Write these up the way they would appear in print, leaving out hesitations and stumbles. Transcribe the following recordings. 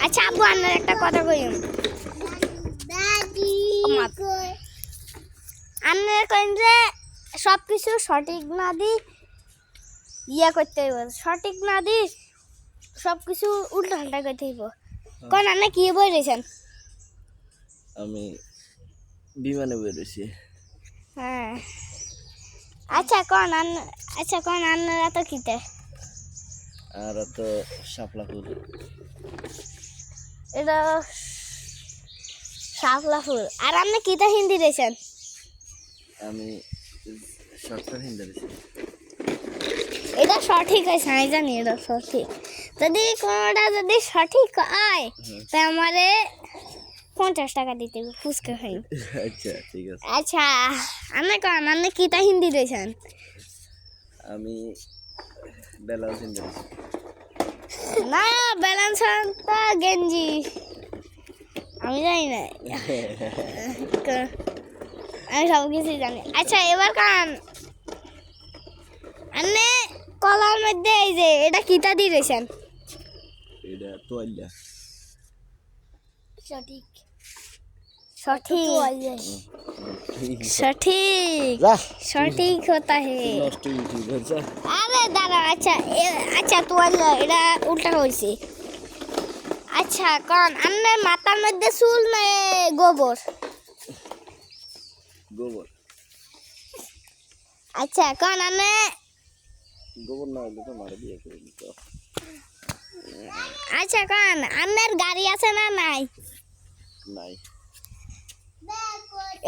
আচ্ছা আব্বু আপনার একটা কথা কইম আপনার কইম যে সব কিছু সঠিক না দি ইয়া করতে হইব, সঠিক না দি সব কিছু উল্টা পাল্টা করতে হইব। কোন আপনি কি বই রয়েছেন? আমি বিমানে বেরোছি। হ্যাঁ আচ্ছা কোন আপনারা তো কিতে আর তো শাপলা ফুল। এটা শাপলা ফুল। আর আপনি কিতা হিন্দি রয়েছেন? আমি শর্টকাট হিন্দি বেরোছি। এটা সঠিক আছে আমি জানি এটা সঠিক। যদি কোনোটা যদি সঠিক হয় তা আমারে 50 টাকা দিতে হবে ফুচকা খাই। আচ্ছা ঠিক আছে। আচ্ছা আপনি কিতা হিন্দি রয়েছেন? আমি ব্লাউজ হিন্দি বেরোছি। না ব্যালেন্স তো গেঞ্জি আমি জানি না, আমি সব কিছুই জানি। আচ্ছা এবার কান আপনি কলার মধ্যে এই যে এটা কিতা দিয়ে রয়েছেন? এটা তোয়াল্লা। সঠিক সঠিক সঠিক যা সঠিক হতা হে। নষ্ট ইউটিউবার যা। আরে দাঁড়া আচ্ছা তোয়াল্লা এটা উল্টা হয়েছে। আচ্ছা কারণ আপনার মাথার মধ্যে চুল না গোবর? গোবর। আচ্ছা কারণ আপনি গোবর না হলে তো মারা দিয়ে করে দিত। আচ্ছা কারণ আপনার গাড়ি আছে না নাই? নাই।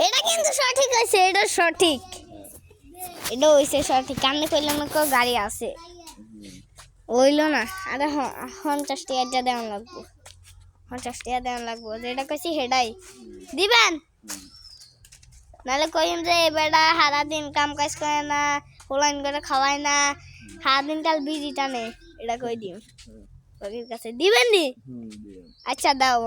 এটা কিন্তু সঠিক হয়েছে, এটা সঠিক, এটা হয়েছে সঠিক। আপনি কইলেন না কো গাড়ি আছে, হইল না। আরে 50 টাকা দেওয়া লাগবো, 50 টাকা দেওয়া লাগবো। যেটা কইছি সেটাই দিবেন, নাহলে কইম যে বেটা সারাদিন কাম কাজ করে না, পোলাইন করে খাওয়ায় না, সারাদিন কাল বিজি টানে। এটা কই দিম ওর কাছে দিবেন নি? আচ্ছা দাও।